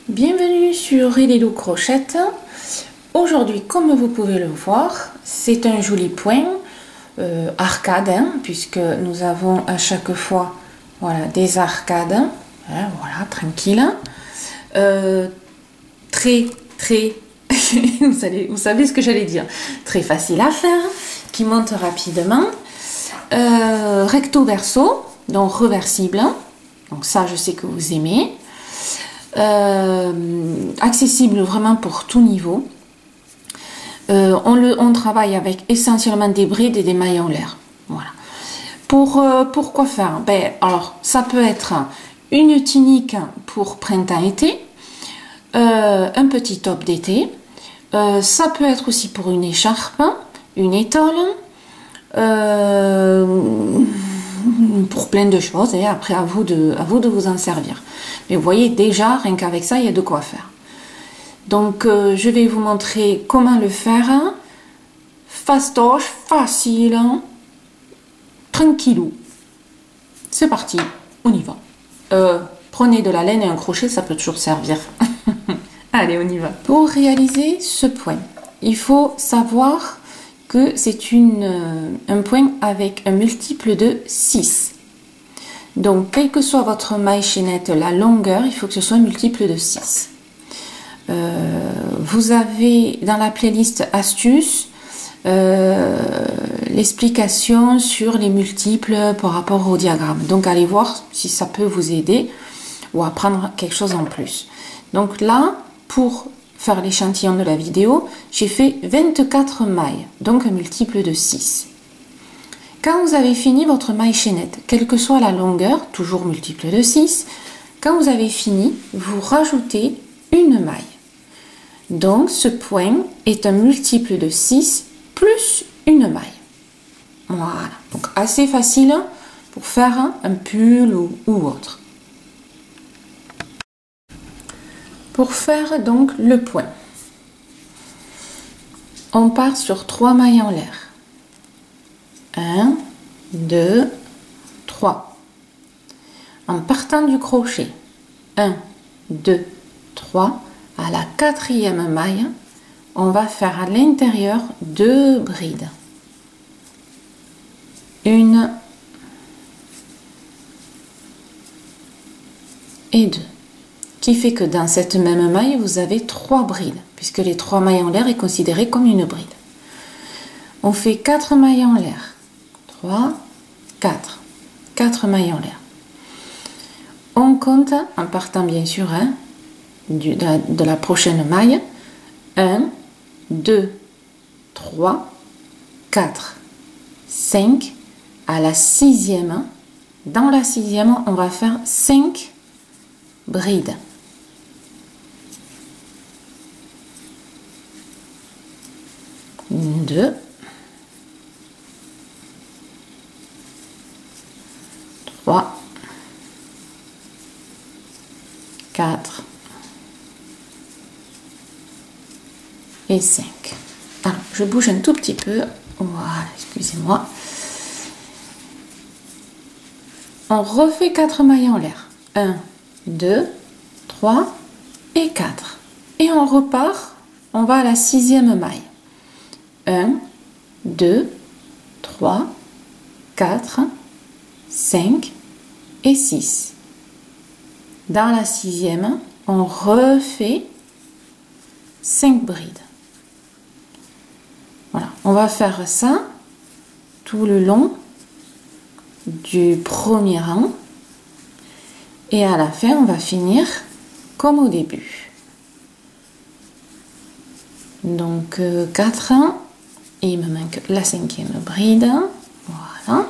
Bienvenue sur Hello Crochette. Aujourd'hui, comme vous pouvez le voir, c'est un joli point arcade, puisque nous avons à chaque fois des arcades, voilà, tranquille. Très, vous savez ce que j'allais dire, très facile à faire, qui monte rapidement, recto verso, donc reversible, donc ça je sais que vous aimez. Accessible vraiment pour tout niveau. On travaille avec essentiellement des brides et des mailles en l'air. Voilà. Pour quoi faire? Alors, ça peut être une tunique pour printemps-été, un petit top d'été. Ça peut être aussi pour une écharpe, une étole, pour plein de choses. Et après, à vous de vous en servir. Mais vous voyez déjà, rien qu'avec ça, il y a de quoi faire. Donc, je vais vous montrer comment le faire. Fastoche, facile, tranquillou. C'est parti, on y va. Prenez de la laine et un crochet, ça peut toujours servir. Allez, on y va. Pour réaliser ce point, il faut savoir que c'est un point avec un multiple de 6. Donc, quelle que soit votre maille chaînette, la longueur, il faut que ce soit un multiple de 6. Vous avez dans la playlist astuces l'explication sur les multiples par rapport au diagramme. Donc, allez voir si ça peut vous aider ou apprendre quelque chose en plus. Donc là, pour faire l'échantillon de la vidéo, j'ai fait 24 mailles, donc un multiple de 6. Quand vous avez fini votre maille chaînette, quelle que soit la longueur, toujours multiple de 6, quand vous avez fini, vous rajoutez une maille. Donc ce point est un multiple de 6 plus une maille. Voilà, donc assez facile pour faire un pull ou autre. Pour faire donc le point, on part sur 3 mailles en l'air. 1, 2, 3. En partant du crochet, 1, 2, 3, à la 4e maille, on va faire à l'intérieur 2 brides. 1 et 2. Qui fait que dans cette même maille, vous avez 3 brides, puisque les 3 mailles en l'air est considérée comme une bride. On fait 4 mailles en l'air. 3, 4. 4 mailles en l'air. On compte, en partant bien sûr de la prochaine maille, 1, 2, 3, 4, 5. À la 6e, dans la 6e, on va faire 5 brides. 2, 3, 4 et 5. Alors, je bouge un tout petit peu. Voilà, excusez-moi. On refait 4 mailles en l'air. 1, 2, 3 et 4. Et on repart. On va à la 6e maille. 1, 2, 3, 4, 5 et 6. Dans la 6e, on refait 5 brides. Voilà, on va faire ça tout le long du premier rang. Et à la fin, on va finir comme au début. Donc 4 et il me manque la 5e bride. Voilà.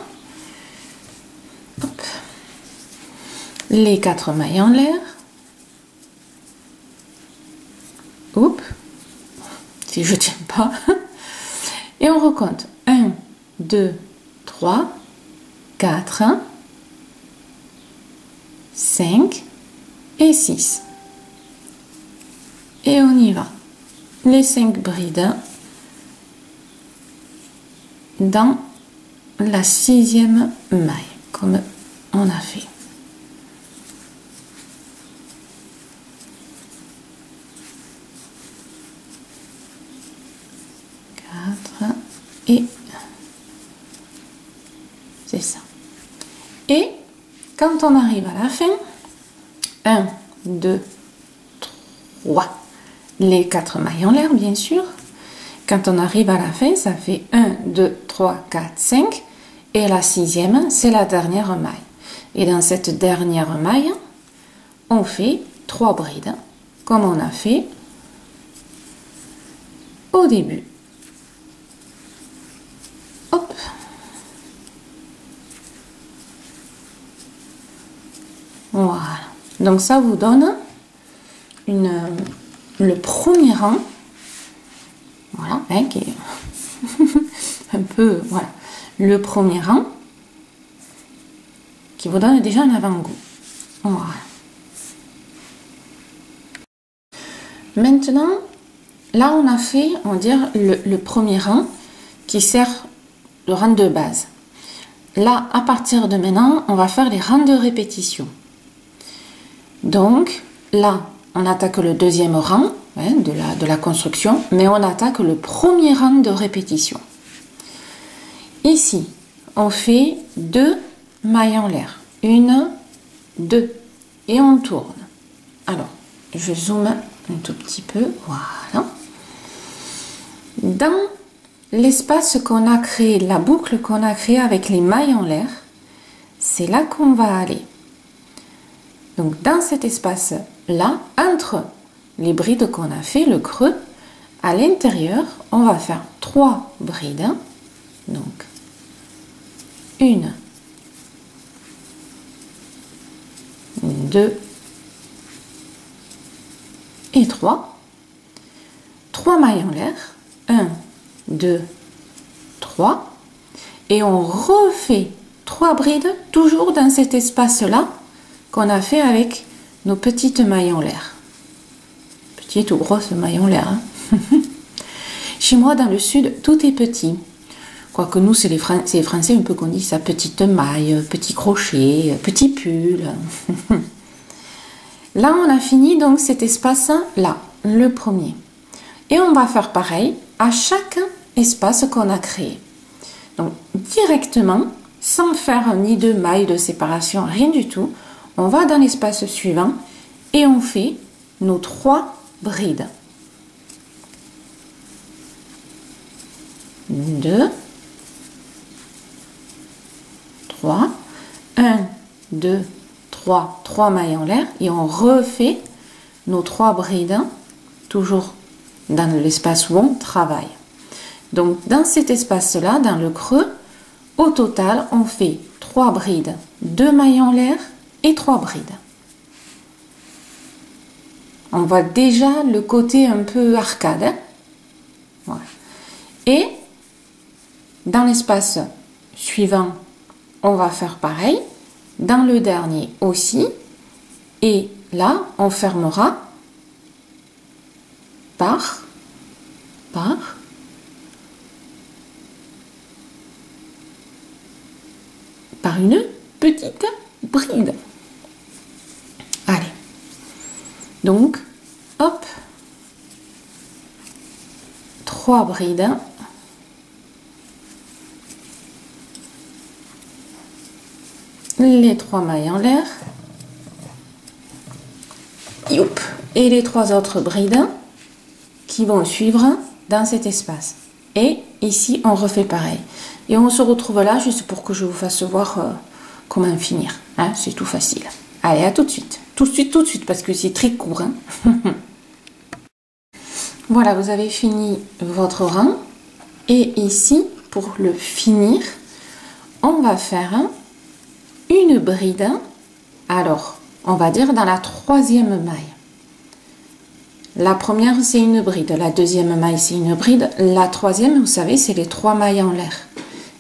Hop. Les 4 mailles en l'air. Oups. Si je tiens pas. Et on recompte. 1, 2, 3, 4, 5 et 6. Et on y va. Les 5 brides dans la 6e maille, comme on a fait. et c'est ça. Et quand on arrive à la fin, 1, 2, 3, les 4 mailles en l'air bien sûr. Quand on arrive à la fin, ça fait 1, 2, 3, 4, 5 et la 6e, c'est la dernière maille. Et dans cette dernière maille, on fait 3 brides comme on a fait au début. Hop. Voilà. Donc ça vous donne le premier rang. Voilà, hein, qui est un peu, voilà, le premier rang qui vous donne déjà un avant-goût. Voilà. Maintenant, là on a fait, on va dire, le premier rang qui sert le rang de base. Là, à partir de maintenant, on va faire les rangs de répétition. Donc, là, on attaque le deuxième rang hein, de la construction, mais on attaque le premier rang de répétition. Ici, on fait 2 mailles en l'air. 1, 2. Et on tourne. Alors, je zoome un tout petit peu. Voilà. Dans l'espace qu'on a créé, la boucle qu'on a créée avec les mailles en l'air, c'est là qu'on va aller. Donc, dans cet espace-là, entre les brides qu'on a fait, le creux, à l'intérieur, on va faire 3 brides. Donc, 1, 2 et 3. 3 mailles en l'air. 1, 2, 3. Et on refait 3 brides, toujours dans cet espace-là, qu'on a fait avec nos petites mailles en l'air. Petites ou grosses mailles en l'air. Hein. Chez moi, dans le sud, tout est petit. Quoique nous, c'est les Français un peu qu'on dit ça, petite maille, petit crochet, petit pull. Là, on a fini donc cet espace-là, le premier. Et on va faire pareil à chaque espace qu'on a créé. Donc, directement, sans faire ni de mailles de séparation, rien du tout, on va dans l'espace suivant et on fait nos 3 brides. 2, 3, 1, 2, 3, 3 mailles en l'air et on refait nos 3 brides, toujours dans l'espace où on travaille. Donc, dans cet espace-là, dans le creux, au total, on fait 3 brides, 2 mailles en l'air et 3 brides. On voit déjà le côté un peu arcade. Hein? Voilà. Et dans l'espace suivant, on va faire pareil. Dans le dernier aussi. Et là, on fermera par une petite bride. Allez. Donc, hop. 3 brides. Les 3 mailles en l'air. Et les 3 autres brides qui vont suivre dans cet espace. Et ici, on refait pareil. Et on se retrouve là juste pour que je vous fasse voir comment finir. Hein, c'est tout facile. Allez, à tout de suite. Tout de suite, parce que c'est très court. Hein. Voilà, vous avez fini votre rang. Et ici, pour le finir, on va faire une bride. Alors, on va dire dans la 3e maille. La première, c'est une bride. La 2e maille, c'est une bride. La 3e, vous savez, c'est les 3 mailles en l'air.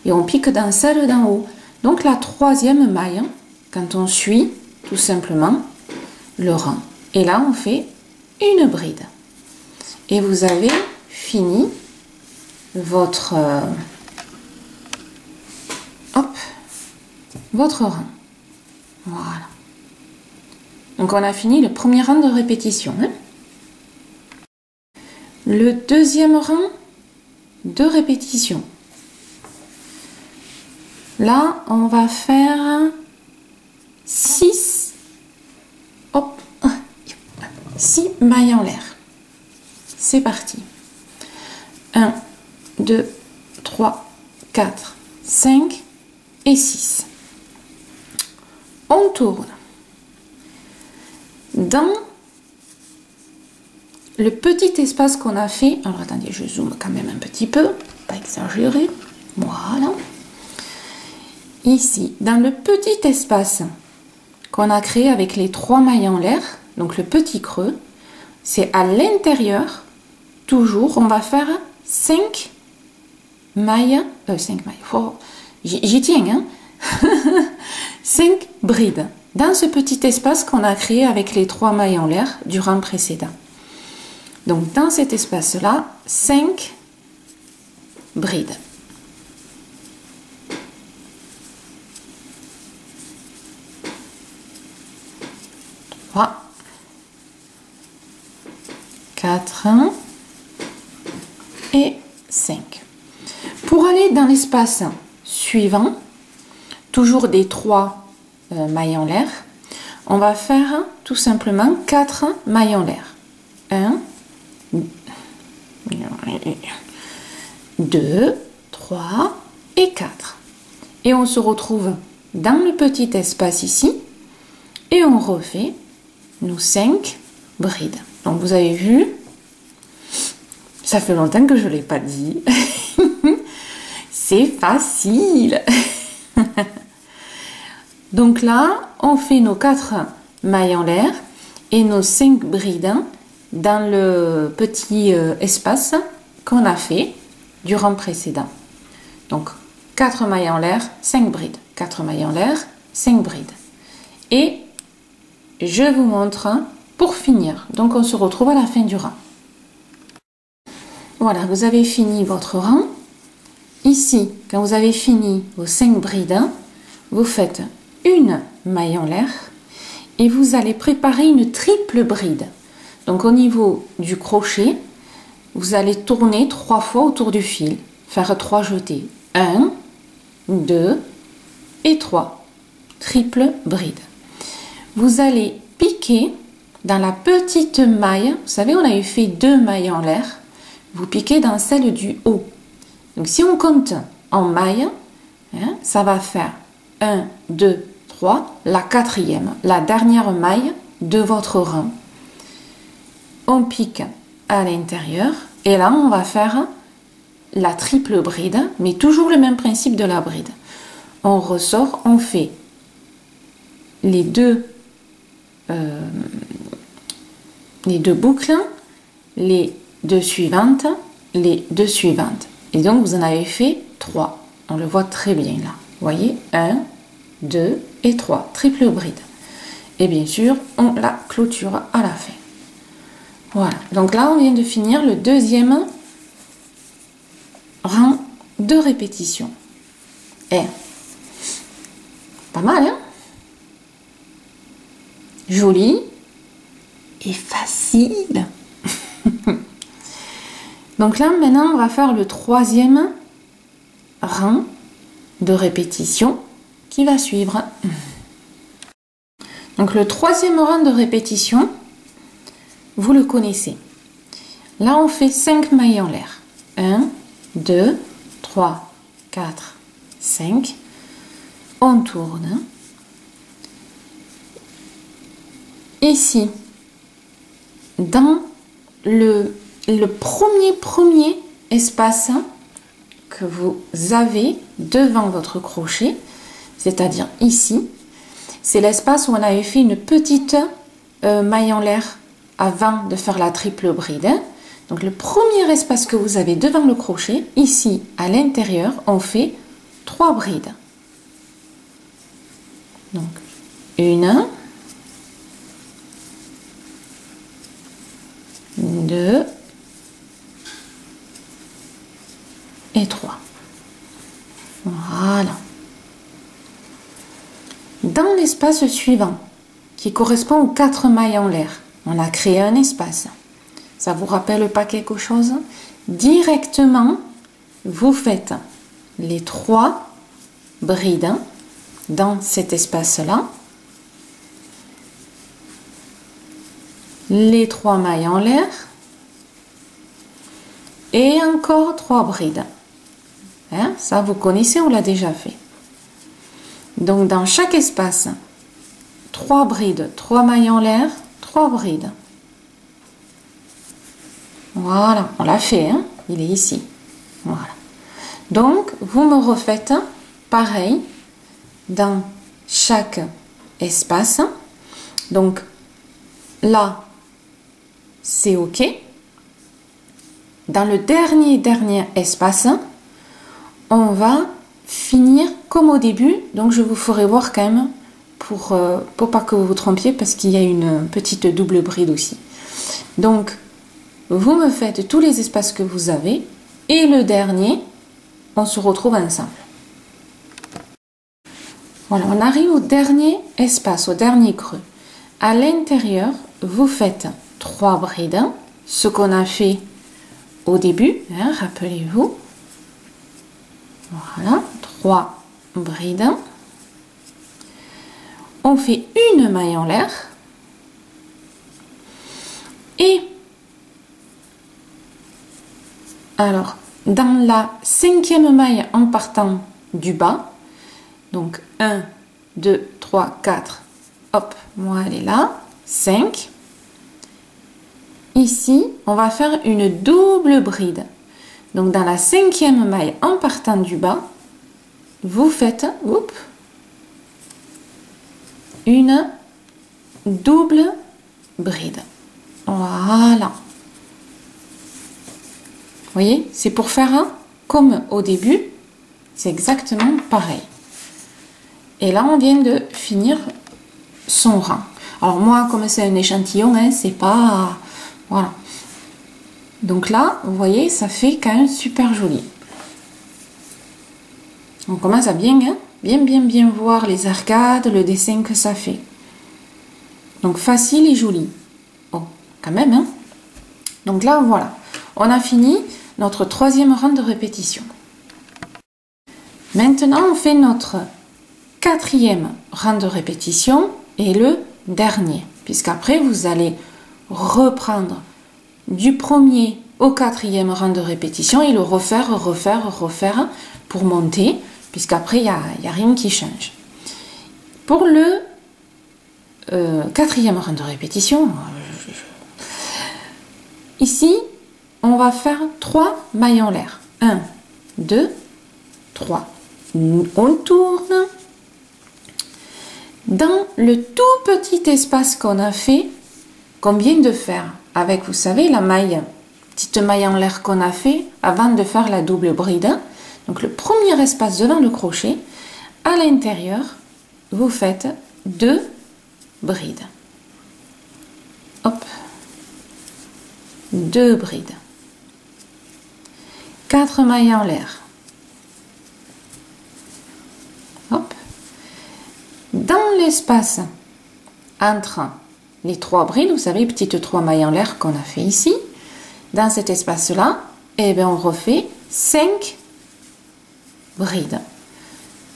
Et on pique dans celle d'en haut. Donc, la 3e maille, quand on suit, tout simplement, le rang. Et là, on fait une bride. Et vous avez fini votre votre rang. Voilà. Donc, on a fini le premier rang de répétition. Hein. Le deuxième rang de répétition. Là, on va faire 6, hop, 6 mailles en l'air. C'est parti. 1, 2, 3, 4, 5 et 6. On tourne. Dans le petit espace qu'on a fait, alors attendez, je zoome quand même un petit peu, pas exagérer, voilà. Ici, dans le petit espace qu'on a créé avec les 3 mailles en l'air, donc le petit creux, c'est à l'intérieur, toujours, on va faire 5 mailles, 5 mailles, oh, j'y tiens, hein. 5 brides dans ce petit espace qu'on a créé avec les 3 mailles en l'air du rang précédent. Donc dans cet espace-là, 5 brides. 3, 4 et 5. Pour aller dans l'espace suivant, toujours des 3 mailles en l'air, on va faire tout simplement 4 mailles en l'air. 1, 2, 3 et 4. Et on se retrouve dans le petit espace ici et on refait nos 5 brides. Donc vous avez vu, ça fait longtemps que je ne l'ai pas dit. C'est facile. Donc là, on fait nos 4 mailles en l'air et nos 5 brides dans le petit espace qu'on a fait du rang précédent. Donc 4 mailles en l'air, 5 brides. 4 mailles en l'air, 5 brides. Et je vous montre pour finir. Donc on se retrouve à la fin du rang. Voilà, vous avez fini votre rang. Ici, quand vous avez fini vos 5 brides, vous faites une maille en l'air et vous allez préparer une triple bride. Donc au niveau du crochet, vous allez tourner 3 fois autour du fil, faire 3 jetés. 1, 2 et 3. Triple bride. Vous allez piquer dans la petite maille. Vous savez, on avait fait 2 mailles en l'air. Vous piquez dans celle du haut. Donc si on compte en mailles, hein, ça va faire 1, 2, 3, la 4e, la dernière maille de votre rang. On pique à l'intérieur et là on va faire la triple bride, mais toujours le même principe de la bride. On ressort, on fait les deux boucles, les 2 suivantes, les 2 suivantes. Et donc vous en avez fait 3. On le voit très bien là. Vous voyez, 1, 2 et 3. Triple bride. Et bien sûr, on la clôture à la fin. Voilà. Donc là, on vient de finir le deuxième rang de répétition. Et pas mal, hein? Joli et facile. Donc là, maintenant, on va faire le troisième rang de répétition qui va suivre. Donc le troisième rang de répétition, vous le connaissez. Là, on fait 5 mailles en l'air. 1, 2, 3, 4, 5. On tourne. Ici, dans le premier espace que vous avez devant votre crochet, c'est-à-dire ici, c'est l'espace où on avait fait une petite maille en l'air avant de faire la triple bride. Donc le premier espace que vous avez devant le crochet, ici à l'intérieur, on fait 3 brides. Donc 1, 2 et 3. Voilà. Dans l'espace suivant, qui correspond aux 4 mailles en l'air, on a créé un espace. Ça vous rappelle pas quelque chose? Directement, vous faites les 3 brides dans cet espace-là. Les 3 mailles en l'air. Et encore 3 brides. Hein, ça, vous connaissez, on l'a déjà fait. Donc, dans chaque espace, 3 brides, 3 mailles en l'air, 3 brides. Voilà, on l'a fait, hein, il est ici. Voilà. Donc, vous me refaites pareil dans chaque espace. Donc, là, c'est OK. Dans le dernier espace, on va finir comme au début. Donc, je vous ferai voir quand même pour pas que vous vous trompiez parce qu'il y a une petite double bride aussi. Donc, vous me faites tous les espaces que vous avez et le dernier, on se retrouve ensemble. Voilà, on arrive au dernier espace, au dernier creux. À l'intérieur, vous faites 3 brides, ce qu'on a fait au début, hein, rappelez-vous. Voilà, 3 brides. On fait une maille en l'air. Et alors, dans la 5e maille en partant du bas, donc 1, 2, 3, 4, hop, moi elle est là, 5. Ici, on va faire une double bride. Donc, dans la 5e maille en partant du bas, vous faites une double bride. Voilà. Vous voyez, c'est pour faire comme au début, c'est exactement pareil. Et là, on vient de finir son rang. Alors moi, comme c'est un échantillon, hein, c'est pas... Voilà. Donc là, vous voyez, ça fait quand même super joli. On commence à bien voir les arcades, le dessin que ça fait. Donc facile et joli. Oh, quand même, hein. Donc là, voilà. On a fini notre 3e rang de répétition. Maintenant, on fait notre 4e rang de répétition et le dernier. Puisqu'après, vous allez reprendre du 1er au 4e rang de répétition et le refaire pour monter, puisqu'après, il n'y a rien qui change. Pour le 4e rang de répétition, ici, on va faire 3 mailles en l'air. 1, 2, 3. On tourne. Dans le tout petit espace qu'on a fait, qu'on vient de faire, avec, vous savez, la petite maille en l'air qu'on a fait avant de faire la double bride. Donc, le premier espace devant le crochet, à l'intérieur, vous faites 2 brides. Hop. 2 brides. 4 mailles en l'air. Hop. Dans l'espace entre les 3 brides, vous savez, petites 3 mailles en l'air qu'on a fait ici, dans cet espace-là, eh bien, on refait 5 brides.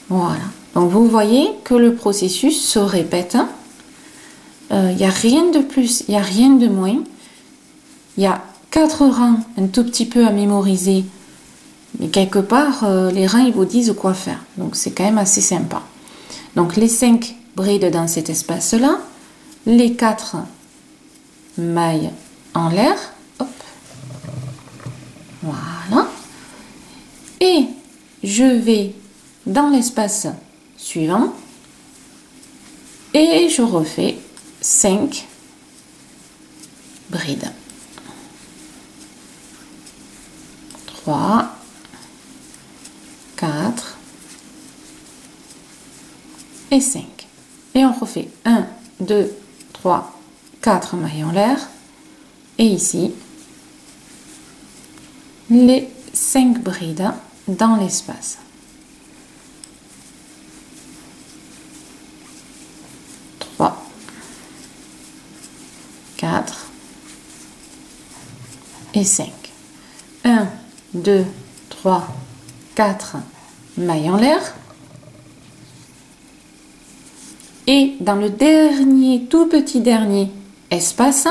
Voilà. Donc, vous voyez que le processus se répète. Il n'y a rien de plus, il n'y a rien de moins. Il y a 4 rangs un tout petit peu à mémoriser, mais quelque part, les rangs, ils vous disent quoi faire. Donc, c'est quand même assez sympa. Donc, les 5 brides dans cet espace-là, les 4 mailles en l'air, hop, voilà. Et je vais dans l'espace suivant et je refais 5 brides. 3, 4 et 5. Et on refait 1, 2, 3, 4 mailles en l'air. Et ici, les 5 brides dans l'espace. 3, 4 et 5. 1, 2, 3, 4 mailles en l'air. Et dans le dernier, tout petit dernier espace,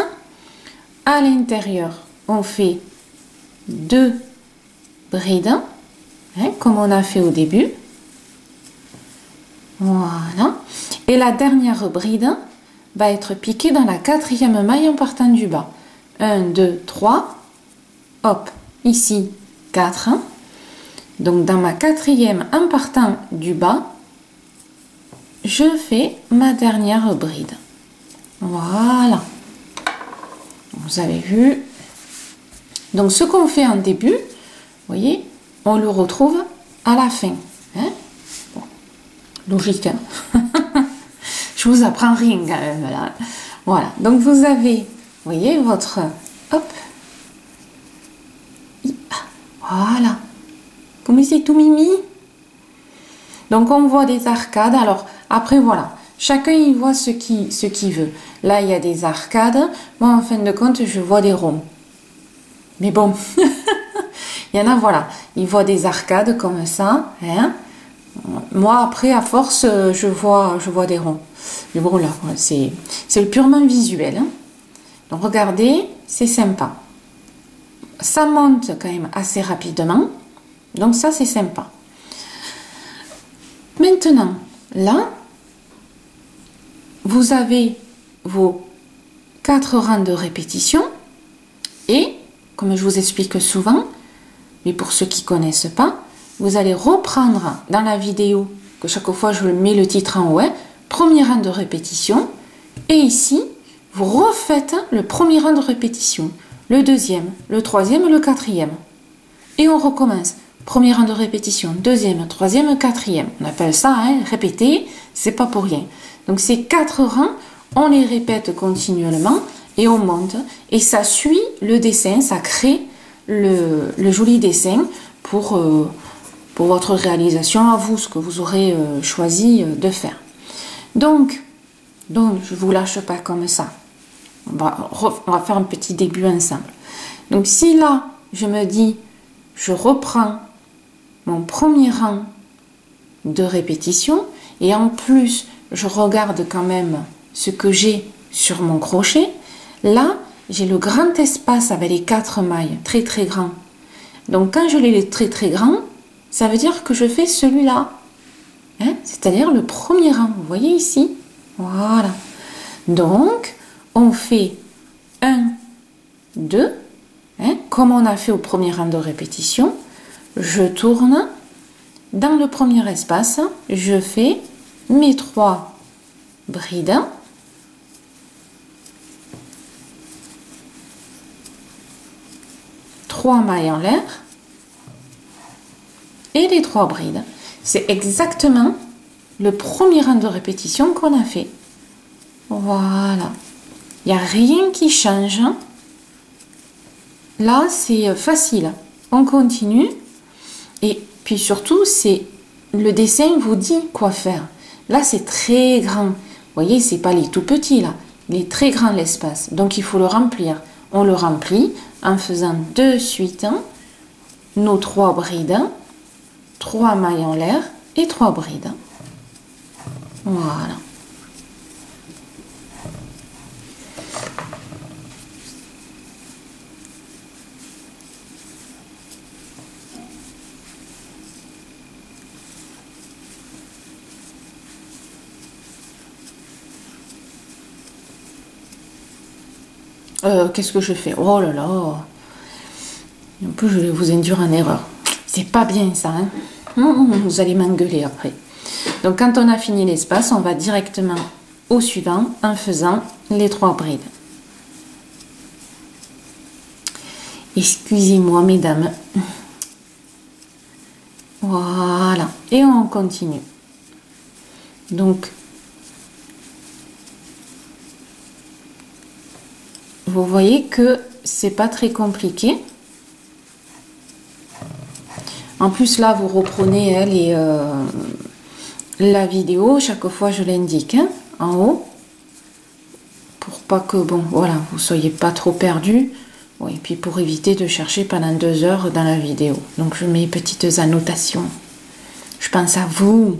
à l'intérieur, on fait 2 brides, hein, comme on a fait au début. Voilà. Et la dernière bride va être piquée dans la 4e maille en partant du bas. 1, 2, 3. Hop, ici 4. Donc dans ma 4e en partant du bas, je fais ma dernière bride. Voilà. Vous avez vu. Donc ce qu'on fait en début, vous voyez, on le retrouve à la fin. Hein? Bon. Logique, hein. Je vous apprends rien quand même. Là. Voilà. Donc vous avez, vous voyez, votre... Hop. Voilà. Comme c'est tout mimi. Donc on voit des arcades. Alors après voilà, chacun y voit ce qu'il veut. Là il y a des arcades. Moi en fin de compte je vois des ronds. Mais bon, il y en a voilà, ils voient des arcades comme ça. Hein. Moi après à force je vois des ronds. Mais bon là c'est le purement visuel. Hein. Donc regardez, c'est sympa. Ça monte quand même assez rapidement. Donc ça c'est sympa. Maintenant, là, vous avez vos 4 rangs de répétition et, comme je vous explique souvent, mais pour ceux qui ne connaissent pas, vous allez reprendre dans la vidéo, que chaque fois je mets le titre en haut, hein, premier rang de répétition, et ici, vous refaites le premier rang de répétition, le deuxième, le troisième, le quatrième, et on recommence. Premier rang de répétition, deuxième, troisième, quatrième. On appelle ça hein, répéter, c'est pas pour rien. Donc ces 4 rangs, on les répète continuellement et on monte. Et ça suit le dessin, ça crée le joli dessin pour votre réalisation à vous, ce que vous aurez choisi de faire. Donc je vous lâche pas comme ça. On va faire un petit début ensemble. Donc si là, je me dis, je reprends mon premier rang de répétition et en plus je regarde quand même ce que j'ai sur mon crochet, là j'ai le grand espace avec les 4 mailles très très grand. Donc quand je l'ai très très grand, ça veut dire que je fais celui-là, hein, c'est-à-dire le premier rang, vous voyez ici, voilà. Donc on fait 1, 2, hein, comme on a fait au premier rang de répétition. Je tourne dans le premier espace, je fais mes 3 brides, trois mailles en l'air et les 3 brides. C'est exactement le premier rang de répétition qu'on a fait. Voilà, il n'y a rien qui change. Là, c'est facile. On continue. Et puis surtout, c'est le dessin vous dit quoi faire. Là, c'est très grand. Vous voyez, c'est pas les tout petits là. Il est très grand l'espace. Donc, il faut le remplir. On le remplit en faisant de suite nos 3 brides, 3 mailles en l'air et 3 brides. Voilà. Qu'est-ce que je fais? Oh là là! Un peu, je vais vous induire en erreur. C'est pas bien ça, hein? Vous allez m'engueuler après. Donc, quand on a fini l'espace, on va directement au suivant en faisant les 3 brides. Excusez-moi, mesdames. Voilà. Et on continue. Donc, vous voyez que c'est pas très compliqué. En plus là vous reprenez hein, la vidéo, chaque fois je l'indique hein, en haut pour pas que bon voilà vous soyez pas trop perdu. Bon, et puis pour éviter de chercher pendant 2 heures dans la vidéo. Donc je mets petites annotations. Je pense à vous.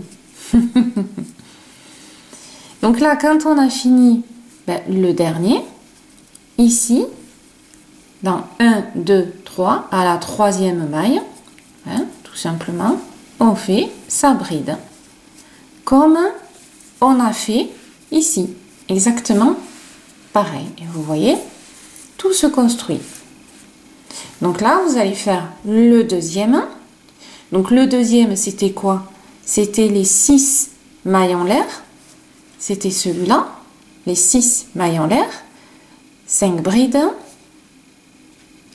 Donc là, quand on a fini le dernier, ici, dans 1, 2, 3, à la troisième maille, hein, tout simplement, on fait sa bride. Comme on a fait ici, exactement pareil. Et vous voyez, tout se construit. Donc là, vous allez faire le deuxième. Donc le deuxième, c'était quoi? C'était les 6 mailles en l'air. C'était celui-là, les 6 mailles en l'air. 5 brides.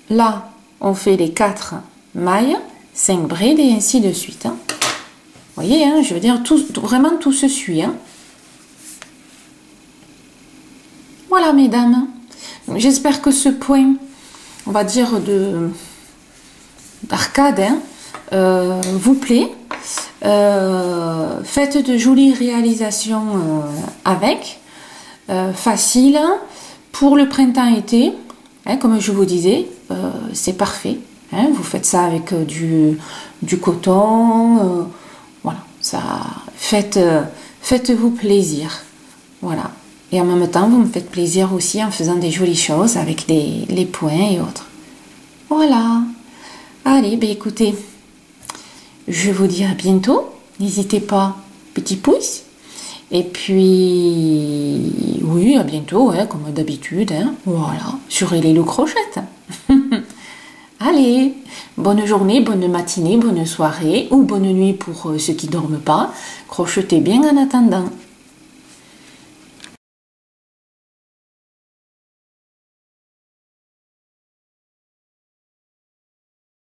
Là, on fait les 4 mailles, 5 brides et ainsi de suite. Hein. Vous voyez, hein, je veux dire, vraiment tout se suit. Hein. Voilà, mesdames. J'espère que ce point, on va dire, d'arcade, hein, vous plaît. Faites de jolies réalisations avec. Facile. Pour le printemps-été, hein, comme je vous disais, c'est parfait. Hein, vous faites ça avec du coton. Voilà, ça, faites-vous plaisir. Voilà. Et en même temps, vous me faites plaisir aussi en faisant des jolies choses avec les points et autres. Voilà. Allez, ben écoutez, je vous dis à bientôt. N'hésitez pas, petit pouce. Et puis, oui, à bientôt, hein, comme d'habitude. Hein, voilà, sur Hello Crochette. Allez, bonne journée, bonne matinée, bonne soirée ou bonne nuit pour ceux qui ne dorment pas. Crochetez bien en attendant.